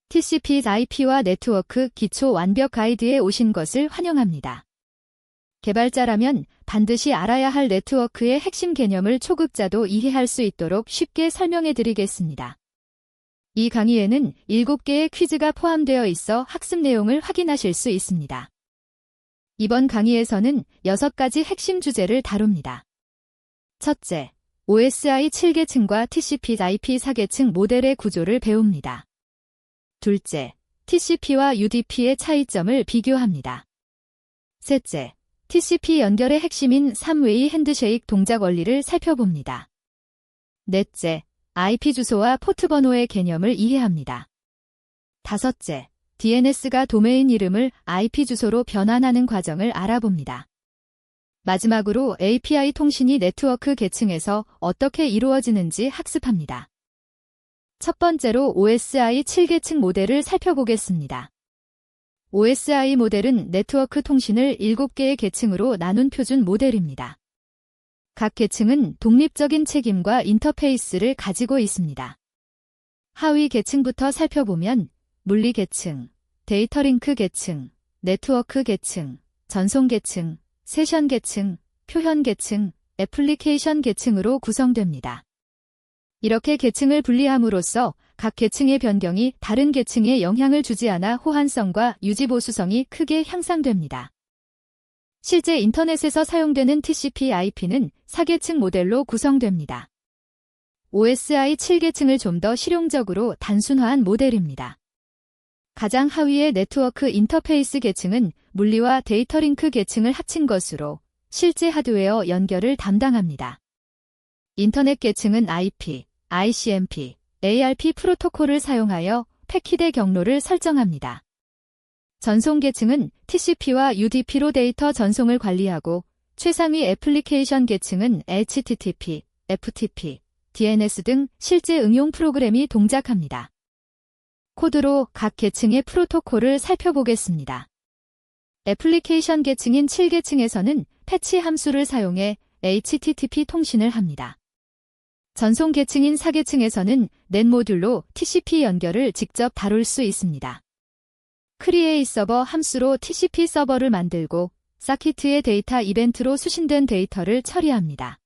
TCP/IP와 네트워크 기초 완벽 가이드에 오신 것을 환영합니다. 개발자라면 반드시 알아야 할 네트워크의 핵심 개념을 초급자도 이해할 수 있도록 쉽게 설명해 드리겠습니다. 이 강의에는 7개의 퀴즈가 포함되어 있어 학습 내용을 확인하실 수 있습니다. 이번 강의에서는 6가지 핵심 주제를 다룹니다. 첫째, OSI 7계층과 TCP/IP 4계층 모델의 구조를 배웁니다. 둘째, TCP와 UDP의 차이점을 비교합니다. 셋째, TCP 연결의 핵심인 3웨이 핸드쉐이크 동작 원리를 살펴봅니다. 넷째, IP 주소와 포트 번호의 개념을 이해합니다. 다섯째, DNS가 도메인 이름을 IP 주소로 변환하는 과정을 알아봅니다. 마지막으로 API 통신이 네트워크 계층에서 어떻게 이루어지는지 학습합니다. 첫 번째로 OSI 7계층 모델을 살펴보겠습니다. OSI 모델은 네트워크 통신을 7개의 계층으로 나눈 표준 모델입니다. 각 계층은 독립적인 책임과 인터페이스를 가지고 있습니다. 하위 계층부터 살펴보면 물리 계층, 데이터 링크 계층, 네트워크 계층, 전송 계층, 세션 계층, 표현 계층, 애플리케이션 계층으로 구성됩니다. 이렇게 계층을 분리함으로써 각 계층의 변경이 다른 계층에 영향을 주지 않아 호환성과 유지보수성이 크게 향상됩니다. 실제 인터넷에서 사용되는 TCP/IP는 4계층 모델로 구성됩니다. OSI 7계층을 좀 더 실용적으로 단순화한 모델입니다. 가장 하위의 네트워크 인터페이스 계층은 물리와 데이터 링크 계층을 합친 것으로 실제 하드웨어 연결을 담당합니다. 인터넷 계층은 IP, ICMP, ARP 프로토콜을 사용하여 패킷의 경로를 설정합니다. 전송 계층은 TCP와 UDP로 데이터 전송을 관리하고 최상위 애플리케이션 계층은 HTTP, FTP, DNS 등 실제 응용 프로그램이 동작합니다. 코드로 각 계층의 프로토콜을 살펴보겠습니다. 애플리케이션 계층인 7계층에서는 패치 함수를 사용해 HTTP 통신을 합니다. 전송 계층인 4계층에서는 넷 모듈로 TCP 연결을 직접 다룰 수 있습니다. create 서버 함수로 TCP 서버를 만들고 사키트의 데이터 이벤트로 수신된 데이터를 처리합니다.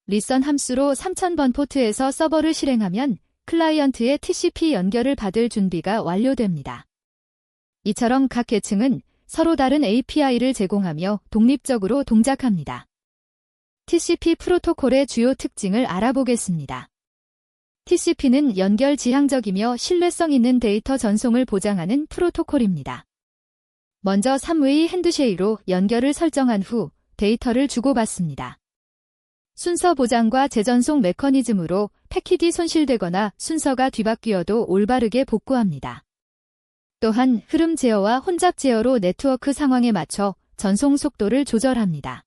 listen 함수로 3000번 포트에서 서버를 실행하면 클라이언트의 TCP 연결을 받을 준비가 완료됩니다. 이처럼 각 계층은 서로 다른 API를 제공하며 독립적으로 동작합니다. TCP 프로토콜의 주요 특징을 알아보겠습니다. TCP는 연결 지향적이며 신뢰성 있는 데이터 전송을 보장하는 프로토콜입니다. 먼저 3웨이 핸드쉐이크로 연결을 설정한 후 데이터를 주고받습니다. 순서 보장과 재전송 메커니즘으로 패킷이 손실되거나 순서가 뒤바뀌어도 올바르게 복구합니다. 또한 흐름 제어와 혼잡 제어로 네트워크 상황에 맞춰 전송 속도를 조절합니다.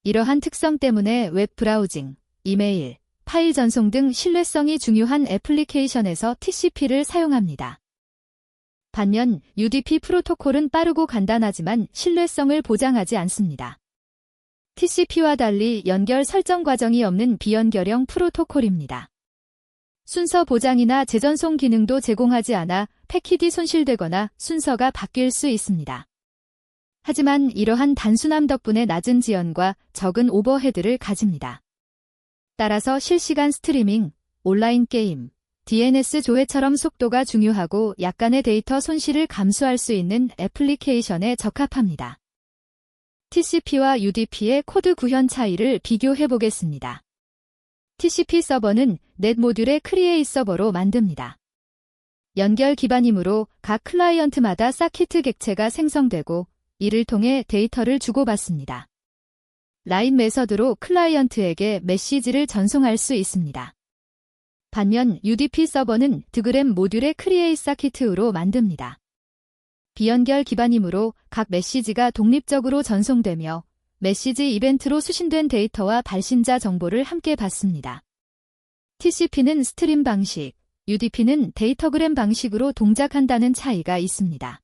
이러한 특성 때문에 웹 브라우징, 이메일, 파일 전송 등 신뢰성이 중요한 애플리케이션에서 TCP를 사용합니다. 반면 UDP 프로토콜은 빠르고 간단하지만 신뢰성을 보장하지 않습니다. TCP와 달리 연결 설정 과정이 없는 비연결형 프로토콜입니다. 순서 보장이나 재전송 기능도 제공하지 않아 패킷이 손실되거나 순서가 바뀔 수 있습니다. 하지만 이러한 단순함 덕분에 낮은 지연과 적은 오버헤드를 가집니다. 따라서 실시간 스트리밍, 온라인 게임, DNS 조회처럼 속도가 중요하고 약간의 데이터 손실을 감수할 수 있는 애플리케이션에 적합합니다. TCP와 UDP의 코드 구현 차이를 비교해 보겠습니다. TCP 서버는 넷 모듈의 create 서버로 만듭니다. 연결 기반이므로 각 클라이언트마다 사키트 객체가 생성되고 이를 통해 데이터를 주고받습니다. 라인 메서드로 클라이언트에게 메시지를 전송할 수 있습니다. 반면 UDP 서버는 드그램 모듈의 create 사키트로 만듭니다. 비연결 기반이므로 각 메시지가 독립적으로 전송되며 메시지 이벤트로 수신된 데이터와 발신자 정보를 함께 받습니다. TCP는 스트림 방식, UDP는 데이터그램 방식으로 동작한다는 차이가 있습니다.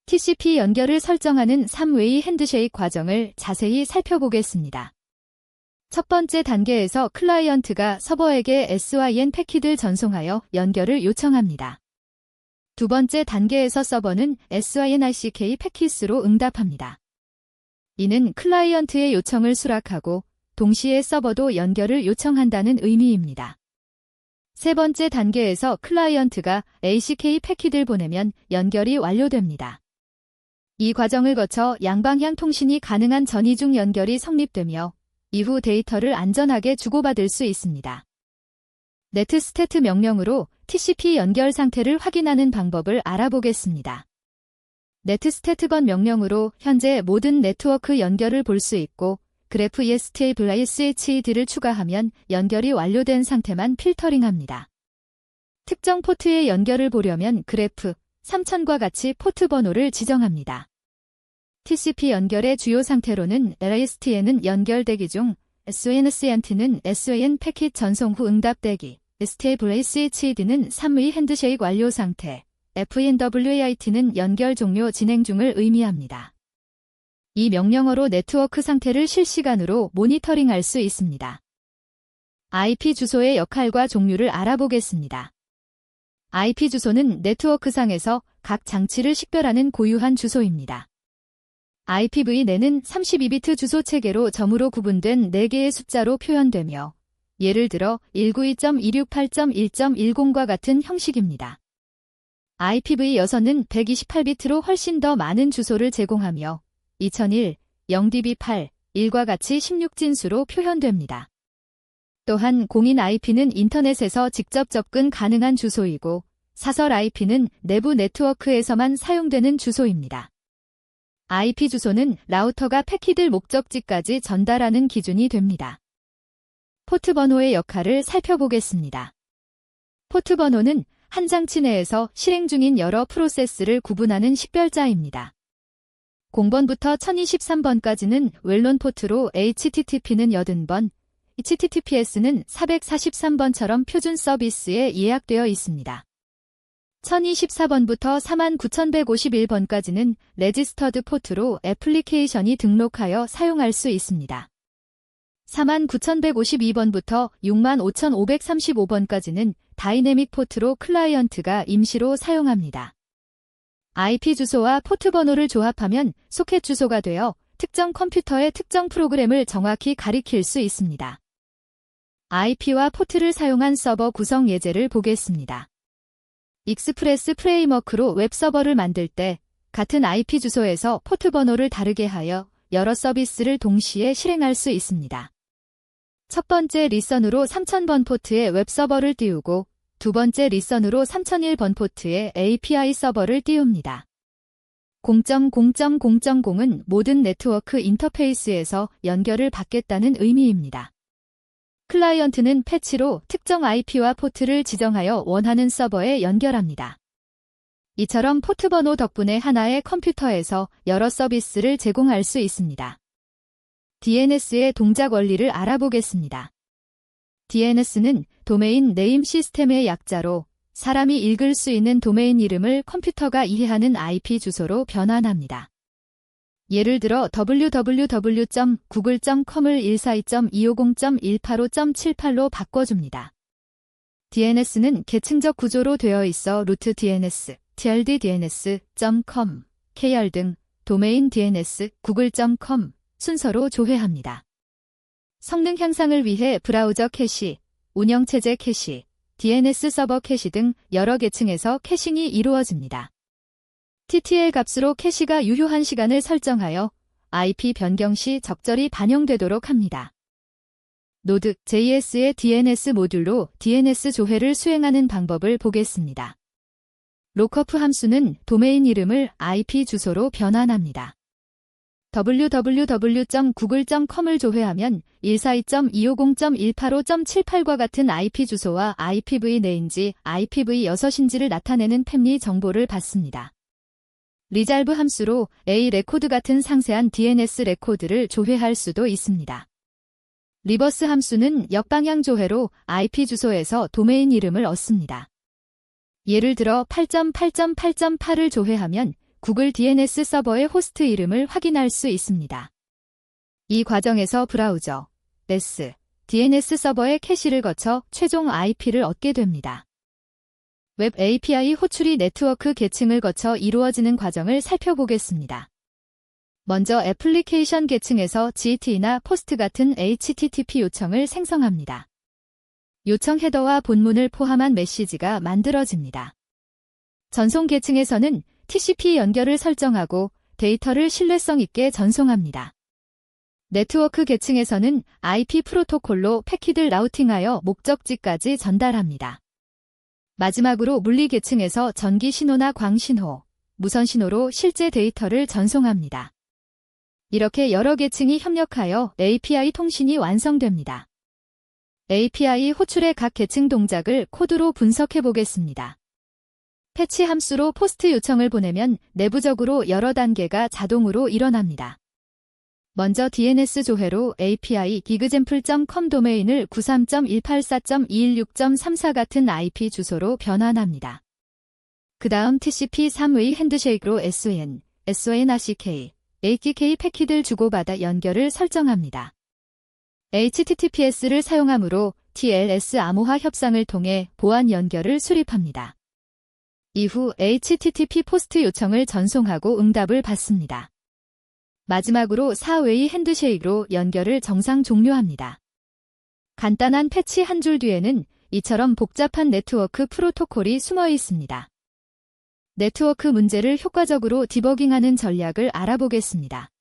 TCP 연결을 설정하는 3웨이 핸드쉐이크 과정을 자세히 살펴보겠습니다. 첫 번째 단계에서 클라이언트가 서버에게 SYN 패킷을 전송하여 연결을 요청합니다. 두 번째 단계에서 서버는 SYNICK 패킷으로 응답합니다. 이는 클라이언트의 요청을 수락하고 동시에 서버도 연결을 요청한다는 의미입니다. 세 번째 단계에서 클라이언트가 ACK 패킷을 보내면 연결이 완료됩니다. 이 과정을 거쳐 양방향 통신이 가능한 전이중 연결이 성립되며 이후 데이터를 안전하게 주고받을 수 있습니다. 네트스태트 명령으로 TCP 연결 상태를 확인하는 방법을 알아보겠습니다. 네트스태트건 명령으로 현재 모든 네트워크 연결을 볼 수 있고 그래프 ESTABISHED를 추가하면 연결이 완료된 상태만 필터링합니다. 특정 포트의 연결을 보려면 그래프 3000과 같이 포트 번호를 지정합니다. TCP 연결의 주요 상태로는 LIST에는 연결 대기 중, SYNCNT는 SYN 패킷 전송 후 응답 대기, STABISHED는 3의 핸드쉐이크 완료 상태, FNWAIT는 연결 종료 진행 중을 의미합니다. 이 명령어로 네트워크 상태를 실시간으로 모니터링할 수 있습니다. IP 주소의 역할과 종류를 알아보겠습니다. IP 주소는 네트워크상에서 각 장치를 식별하는 고유한 주소입니다. IPv 내는 32비트 주소 체계로 점으로 구분된 4개의 숫자로 표현되며 예를 들어 192.268.1.10과 같은 형식입니다. IPv6는 128비트로 훨씬 더 많은 주소를 제공하며 2001, 0db8, 1과 같이 16진수로 표현됩니다. 또한 공인 IP는 인터넷에서 직접 접근 가능한 주소이고 사설 IP는 내부 네트워크에서만 사용되는 주소입니다. IP 주소는 라우터가 패킷을 목적지까지 전달하는 기준이 됩니다. 포트 번호의 역할을 살펴보겠습니다. 포트 번호는 한 장치 내에서 실행 중인 여러 프로세스를 구분하는 식별자입니다. 0번부터 1023번까지는 웰론 포트로 HTTP는 80번, HTTPS는 443번처럼 표준 서비스에 예약되어 있습니다. 1024번부터 49151번까지는 레지스터드 포트로 애플리케이션이 등록하여 사용할 수 있습니다. 49152번부터 65535번까지는 다이내믹 포트로 클라이언트가 임시로 사용합니다. IP 주소와 포트 번호를 조합하면 소켓 주소가 되어 특정 컴퓨터의 특정 프로그램을 정확히 가리킬 수 있습니다. IP와 포트를 사용한 서버 구성 예제를 보겠습니다. 익스프레스 프레임워크로 웹서버를 만들 때 같은 IP 주소에서 포트 번호를 다르게 하여 여러 서비스를 동시에 실행할 수 있습니다. 첫 번째 리선으로 3000번 포트에 웹서버를 띄우고 두 번째 리선으로 3001번 포트에 API 서버를 띄웁니다. 0.0.0.0은 모든 네트워크 인터페이스에서 연결을 받겠다는 의미입니다. 클라이언트는 패치로 특정 IP와 포트를 지정하여 원하는 서버에 연결합니다. 이처럼 포트 번호 덕분에 하나의 컴퓨터에서 여러 서비스를 제공할 수 있습니다. DNS의 동작 원리를 알아보겠습니다. DNS는 도메인 네임 시스템의 약자로 사람이 읽을 수 있는 도메인 이름을 컴퓨터가 이해하는 IP 주소로 변환합니다. 예를 들어 www.google.com을 142.250.185.78로 바꿔줍니다. DNS는 계층적 구조로 되어 있어 루트 DNS, trdns.com, kr 등 도메인 DNS, google.com 순서로 조회합니다. 성능 향상을 위해 브라우저 캐시, 운영체제 캐시, DNS 서버 캐시 등 여러 계층에서 캐싱이 이루어집니다. TTL 값으로 캐시가 유효한 시간을 설정하여 IP 변경 시 적절히 반영되도록 합니다. Node.js의 DNS 모듈로 DNS 조회를 수행하는 방법을 보겠습니다. 로커프 함수는 도메인 이름을 IP 주소로 변환합니다. www.google.com을 조회하면 142.250.185.78과 같은 IP 주소와 IPv4인지 IPv6인지를 나타내는 팸리 정보를 받습니다. 리잘브 함수로 A 레코드 같은 상세한 DNS 레코드를 조회할 수도 있습니다. 리버스 함수는 역방향 조회로 IP 주소에서 도메인 이름을 얻습니다. 예를 들어 8.8.8.8을 조회하면 구글 DNS 서버의 호스트 이름을 확인할 수 있습니다. 이 과정에서 브라우저, DNS 서버의 캐시를 거쳐 최종 IP를 얻게 됩니다. 웹 API 호출이 네트워크 계층을 거쳐 이루어지는 과정을 살펴보겠습니다. 먼저 애플리케이션 계층에서 GT나 포스트 같은 HTTP 요청을 생성합니다. 요청 헤더와 본문을 포함한 메시지가 만들어집니다. 전송 계층에서는 TCP 연결을 설정하고 데이터를 신뢰성 있게 전송합니다. 네트워크 계층에서는 IP 프로토콜로 패킷을 라우팅하여 목적지까지 전달합니다. 마지막으로 물리 계층에서 전기 신호나 광 신호, 무선 신호로 실제 데이터를 전송합니다. 이렇게 여러 계층이 협력하여 API 통신이 완성됩니다. API 호출의 각 계층 동작을 코드로 분석해 보겠습니다. 패치 함수로 포스트 요청을 보내면 내부적으로 여러 단계가 자동으로 일어납니다. 먼저 DNS 조회로 API gigexample.com 도메인을 93.184.216.34 같은 IP 주소로 변환합니다. 그 다음 TCP3의 핸드쉐이크로 SON, SON-ACK, AKK 패킷을 주고받아 연결을 설정합니다. HTTPS를 사용하므로 TLS 암호화 협상을 통해 보안 연결을 수립합니다. 이후 HTTP 포스트 요청을 전송하고 응답을 받습니다. 마지막으로 4웨이 핸드쉐이크로 연결을 정상 종료합니다. 간단한 패치 한 줄 뒤에는 이처럼 복잡한 네트워크 프로토콜이 숨어 있습니다. 네트워크 문제를 효과적으로 디버깅하는 전략을 알아보겠습니다.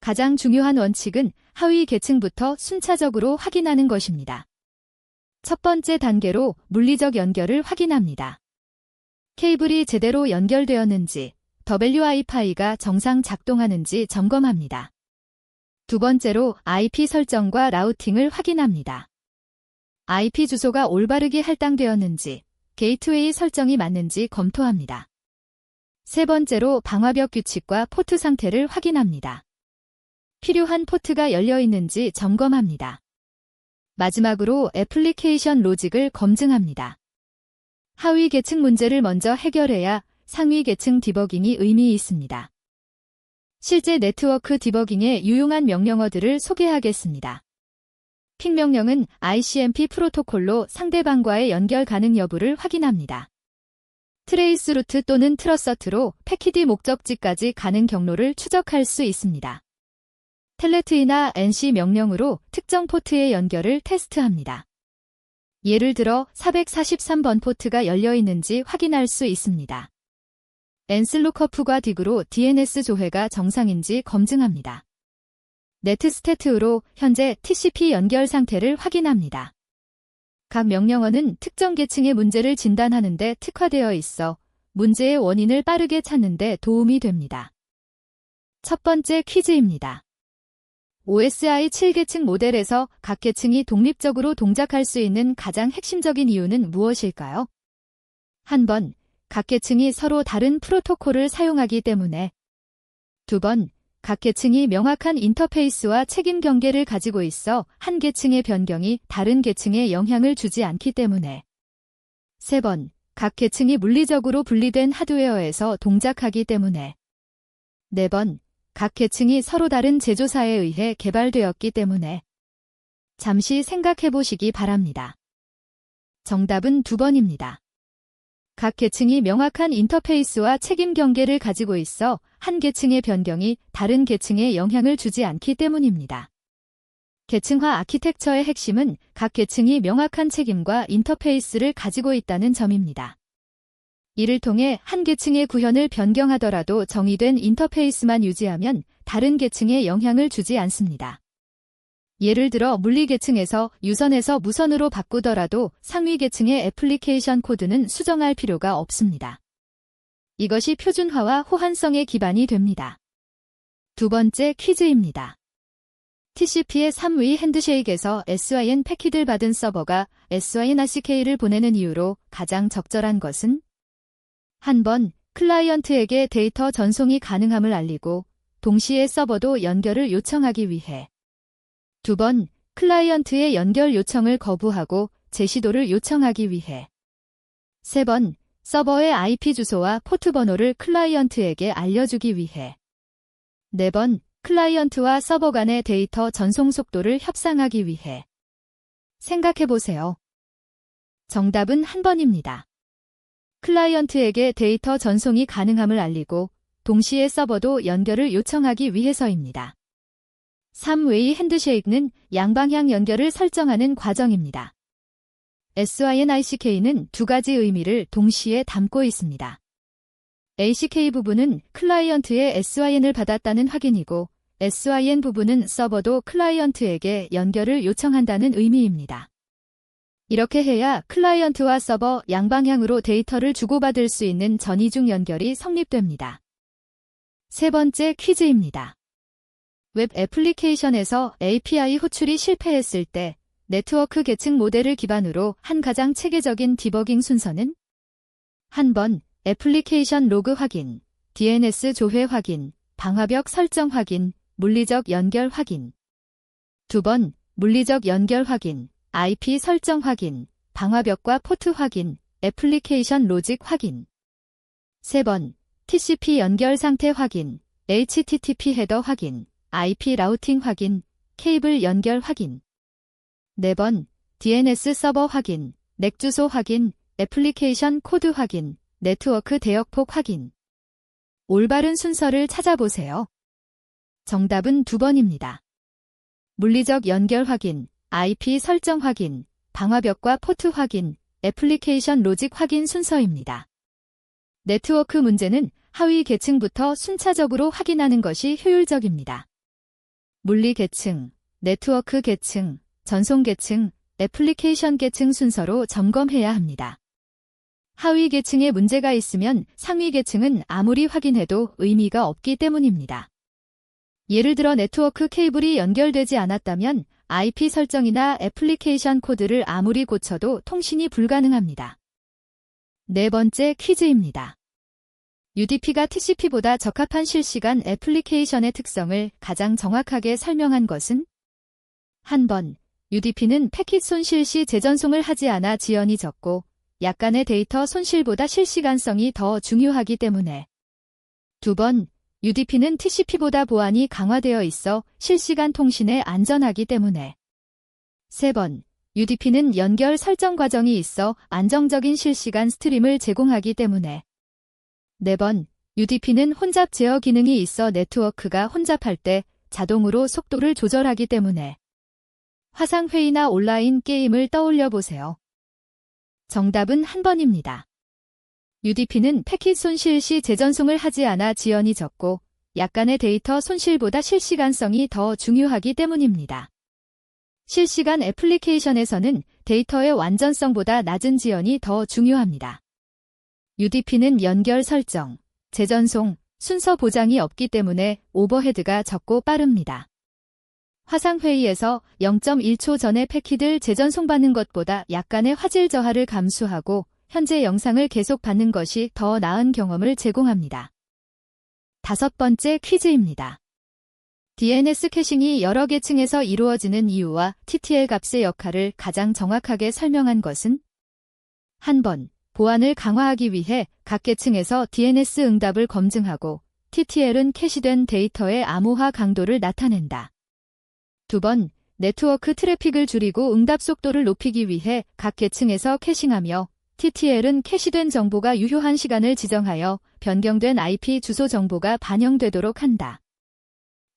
가장 중요한 원칙은 하위 계층부터 순차적으로 확인하는 것입니다. 첫 번째 단계로 물리적 연결을 확인합니다. 케이블이 제대로 연결되었는지, WiFi가 정상 작동하는지 점검합니다. 두 번째로 IP 설정과 라우팅을 확인합니다. IP 주소가 올바르게 할당되었는지, 게이트웨이 설정이 맞는지 검토합니다. 세 번째로 방화벽 규칙과 포트 상태를 확인합니다. 필요한 포트가 열려 있는지 점검합니다. 마지막으로 애플리케이션 로직을 검증합니다. 하위 계층 문제를 먼저 해결해야 상위 계층 디버깅이 의미 있습니다. 실제 네트워크 디버깅에 유용한 명령어들을 소개하겠습니다. 핑 명령은 ICMP 프로토콜로 상대방과의 연결 가능 여부를 확인합니다. 트레이스 루트 또는 트러서트로 패킷이 목적지까지 가는 경로를 추적할 수 있습니다. 텔레트이나 NC 명령으로 특정 포트의 연결을 테스트합니다. 예를 들어 443번 포트가 열려 있는지 확인할 수 있습니다. 엔슬루커프과 딕으로 DNS 조회가 정상인지 검증합니다. 네트스태트로 현재 TCP 연결 상태를 확인합니다. 각 명령어는 특정 계층의 문제를 진단하는 데 특화되어 있어 문제의 원인을 빠르게 찾는 데 도움이 됩니다. 첫 번째 퀴즈입니다. OSI 7계층 모델에서 각 계층이 독립적으로 동작할 수 있는 가장 핵심적인 이유는 무엇일까요? 한 번, 각 계층이 서로 다른 프로토콜을 사용하기 때문에. 두 번, 각 계층이 명확한 인터페이스와 책임 경계를 가지고 있어 한 계층의 변경이 다른 계층에 영향을 주지 않기 때문에. 세 번, 각 계층이 물리적으로 분리된 하드웨어에서 동작하기 때문에. 네 번, 각 계층이 서로 다른 제조사에 의해 개발되었기 때문에. 잠시 생각해 보시기 바랍니다. 정답은 2번입니다. 각 계층이 명확한 인터페이스와 책임 경계를 가지고 있어 한 계층의 변경이 다른 계층에 영향을 주지 않기 때문입니다. 계층화 아키텍처의 핵심은 각 계층이 명확한 책임과 인터페이스를 가지고 있다는 점입니다. 이를 통해 한 계층의 구현을 변경하더라도 정의된 인터페이스만 유지하면 다른 계층에 영향을 주지 않습니다. 예를 들어 물리 계층에서 유선에서 무선으로 바꾸더라도 상위 계층의 애플리케이션 코드는 수정할 필요가 없습니다. 이것이 표준화와 호환성의 기반이 됩니다. 두 번째 퀴즈입니다. TCP의 3위 핸드쉐이크에서 SYN 패킷을 받은 서버가 SYN-ACK를 보내는 이유로 가장 적절한 것은? 한 번, 클라이언트에게 데이터 전송이 가능함을 알리고 동시에 서버도 연결을 요청하기 위해. 두 번, 클라이언트의 연결 요청을 거부하고 재시도를 요청하기 위해. 세 번, 서버의 IP 주소와 포트 번호를 클라이언트에게 알려주기 위해. 네 번, 클라이언트와 서버 간의 데이터 전송 속도를 협상하기 위해. 생각해보세요. 정답은 한 번입니다. 클라이언트에게 데이터 전송이 가능함을 알리고 동시에 서버도 연결을 요청하기 위해서입니다. 3웨이 핸드쉐이크는 양방향 연결을 설정하는 과정입니다. SYN-ICK는 두 가지 의미를 동시에 담고 있습니다. ACK 부분은 클라이언트의 SYN을 받았다는 확인이고 SYN 부분은 서버도 클라이언트에게 연결을 요청한다는 의미입니다. 이렇게 해야 클라이언트와 서버 양방향으로 데이터를 주고받을 수 있는 전이중 연결이 성립됩니다. 세 번째 퀴즈입니다. 웹 애플리케이션에서 API 호출이 실패했을 때 네트워크 계층 모델을 기반으로 한 가장 체계적인 디버깅 순서는 한 번 애플리케이션 로그 확인, DNS 조회 확인, 방화벽 설정 확인, 물리적 연결 확인. 두 번 물리적 연결 확인, IP 설정 확인, 방화벽과 포트 확인, 애플리케이션 로직 확인. 세 번 TCP 연결 상태 확인, HTTP 헤더 확인, IP 라우팅 확인, 케이블 연결 확인. 네 번 DNS 서버 확인, 넥 주소 확인, 애플리케이션 코드 확인, 네트워크 대역폭 확인. 올바른 순서를 찾아보세요. 정답은 2번입니다. 물리적 연결 확인, IP 설정 확인, 방화벽과 포트 확인, 애플리케이션 로직 확인 순서입니다. 네트워크 문제는 하위 계층부터 순차적으로 확인하는 것이 효율적입니다. 물리 계층, 네트워크 계층, 전송 계층, 애플리케이션 계층 순서로 점검해야 합니다. 하위 계층에 문제가 있으면 상위 계층은 아무리 확인해도 의미가 없기 때문입니다. 예를 들어 네트워크 케이블이 연결되지 않았다면 IP 설정이나 애플리케이션 코드를 아무리 고쳐도 통신이 불가능합니다. 네 번째 퀴즈입니다. UDP가 TCP보다 적합한 실시간 애플리케이션의 특성을 가장 정확하게 설명한 것은? 한 번, UDP는 패킷 손실 시 재전송을 하지 않아 지연이 적고 약간의 데이터 손실보다 실시간성이 더 중요하기 때문에. 두 번, UDP는 TCP보다 보안이 강화되어 있어 실시간 통신에 안전하기 때문에. 세 번, UDP는 연결 설정 과정이 있어 안정적인 실시간 스트림을 제공하기 때문에. 네 번, UDP는 혼잡 제어 기능이 있어 네트워크가 혼잡할 때 자동으로 속도를 조절하기 때문에. 화상회의나 온라인 게임을 떠올려 보세요. 정답은 한 번입니다. UDP는 패킷 손실 시 재전송을 하지 않아 지연이 적고 약간의 데이터 손실보다 실시간성이 더 중요하기 때문입니다. 실시간 애플리케이션에서는 데이터의 완전성보다 낮은 지연이 더 중요합니다. UDP는 연결 설정, 재전송, 순서 보장이 없기 때문에 오버헤드가 적고 빠릅니다. 화상회의에서 0.1초 전에 패킷을 재전송받는 것보다 약간의 화질 저하를 감수하고 현재 영상을 계속 받는 것이 더 나은 경험을 제공합니다. 다섯 번째 퀴즈입니다. DNS 캐싱이 여러 계층에서 이루어지는 이유와 TTL 값의 역할을 가장 정확하게 설명한 것은? 한 번, 보안을 강화하기 위해 각 계층에서 DNS 응답을 검증하고 TTL은 캐시된 데이터의 암호화 강도를 나타낸다. 두 번, 네트워크 트래픽을 줄이고 응답 속도를 높이기 위해 각 계층에서 캐싱하며 TTL은 캐시된 정보가 유효한 시간을 지정하여 변경된 IP 주소 정보가 반영되도록 한다.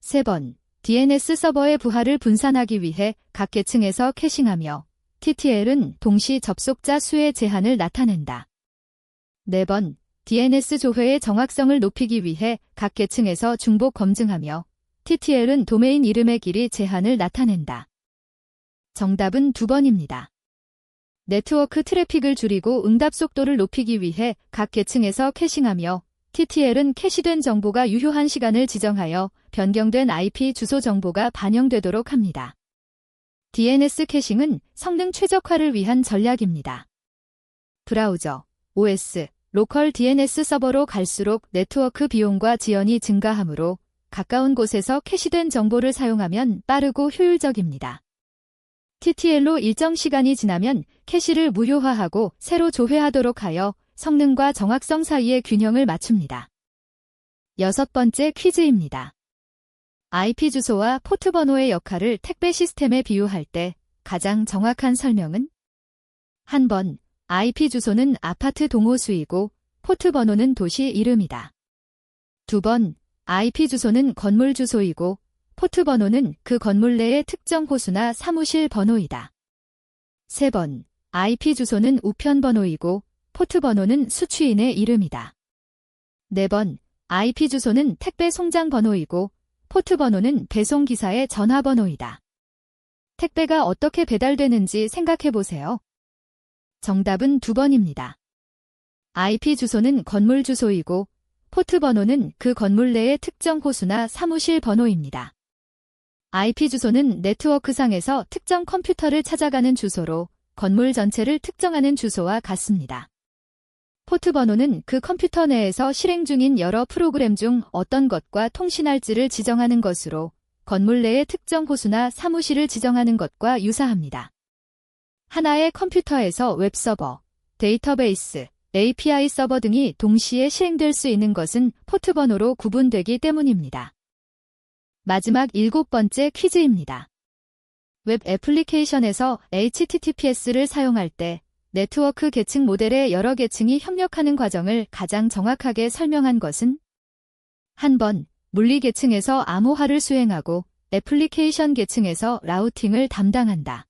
세 번, DNS 서버의 부하를 분산하기 위해 각 계층에서 캐싱하며 TTL은 동시 접속자 수의 제한을 나타낸다. 네 번, DNS 조회의 정확성을 높이기 위해 각 계층에서 중복 검증하며 TTL은 도메인 이름의 길이 제한을 나타낸다. 정답은 2번입니다. 네트워크 트래픽을 줄이고 응답 속도를 높이기 위해 각 계층에서 캐싱하며 TTL은 캐시된 정보가 유효한 시간을 지정하여 변경된 IP 주소 정보가 반영되도록 합니다. DNS 캐싱은 성능 최적화를 위한 전략입니다. 브라우저, OS, 로컬 DNS 서버로 갈수록 네트워크 비용과 지연이 증가하므로 가까운 곳에서 캐시된 정보를 사용하면 빠르고 효율적입니다. TTL로 일정 시간이 지나면 캐시를 무효화하고 새로 조회하도록 하여 성능과 정확성 사이의 균형을 맞춥니다. 여섯 번째 퀴즈입니다. IP 주소와 포트 번호의 역할을 택배 시스템에 비유할 때 가장 정확한 설명은? 한 번, IP 주소는 아파트 동호수이고 포트 번호는 도시 이름이다. 2번, IP 주소는 건물 주소이고 포트 번호는 그 건물 내의 특정 호수나 사무실 번호이다. 3번, IP 주소는 우편 번호이고 포트 번호는 수취인의 이름이다. 4번, IP 주소는 택배 송장 번호이고 포트 번호는 배송 기사의 전화번호이다. 택배가 어떻게 배달되는지 생각해 보세요. 정답은 2번입니다. IP 주소는 건물 주소이고 포트 번호는 그 건물 내의 특정 호수나 사무실 번호입니다. IP 주소는 네트워크상에서 특정 컴퓨터를 찾아가는 주소로 건물 전체를 특정하는 주소와 같습니다. 포트 번호는 그 컴퓨터 내에서 실행 중인 여러 프로그램 중 어떤 것과 통신할지를 지정하는 것으로 건물 내의 특정 호수나 사무실을 지정하는 것과 유사합니다. 하나의 컴퓨터에서 웹서버, 데이터베이스, API 서버 등이 동시에 실행될 수 있는 것은 포트 번호로 구분되기 때문입니다. 마지막 7번째 퀴즈입니다. 웹 애플리케이션에서 HTTPS를 사용할 때 네트워크 계층 모델의 여러 계층이 협력하는 과정을 가장 정확하게 설명한 것은? 한 번, 물리 계층에서 암호화를 수행하고 애플리케이션 계층에서 라우팅을 담당한다.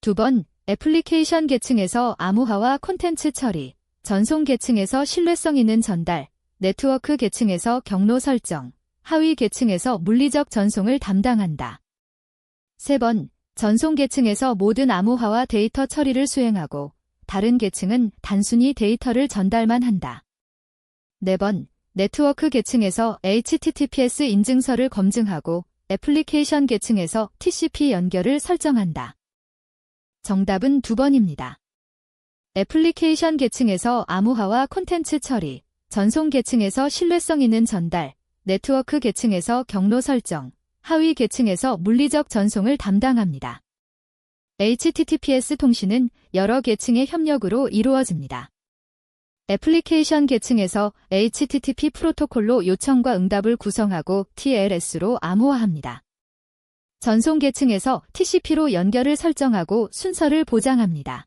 2번, 애플리케이션 계층에서 암호화와 콘텐츠 처리, 전송 계층에서 신뢰성 있는 전달, 네트워크 계층에서 경로 설정, 하위 계층에서 물리적 전송을 담당한다. 3번, 전송 계층에서 모든 암호화와 데이터 처리를 수행하고 다른 계층은 단순히 데이터를 전달만 한다. 4번, 네트워크 계층에서 HTTPS 인증서를 검증하고 애플리케이션 계층에서 TCP 연결을 설정한다. 정답은 2번입니다. 애플리케이션 계층에서 암호화와 콘텐츠 처리, 전송 계층에서 신뢰성 있는 전달, 네트워크 계층에서 경로 설정, 하위 계층에서 물리적 전송을 담당합니다. HTTPS 통신은 여러 계층의 협력으로 이루어집니다. 애플리케이션 계층에서 HTTP 프로토콜로 요청과 응답을 구성하고 TLS로 암호화합니다. 전송 계층에서 TCP로 연결을 설정하고 순서를 보장합니다.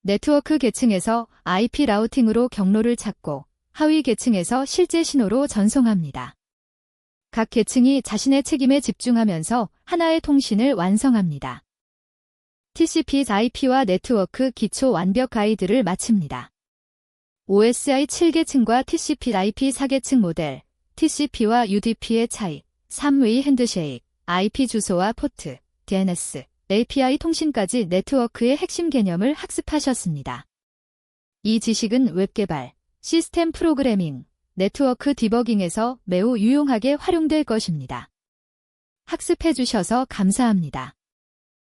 네트워크 계층에서 IP 라우팅으로 경로를 찾고 하위 계층에서 실제 신호로 전송합니다. 각 계층이 자신의 책임에 집중하면서 하나의 통신을 완성합니다. TCP/IP와 네트워크 기초 완벽 가이드를 마칩니다. OSI 7계층과 TCP/IP 4계층 모델, TCP와 UDP의 차이, 3웨이 핸드쉐이크, IP 주소와 포트, DNS, API 통신까지 네트워크의 핵심 개념을 학습하셨습니다. 이 지식은 웹 개발, 시스템 프로그래밍, 네트워크 디버깅에서 매우 유용하게 활용될 것입니다. 학습해 주셔서 감사합니다.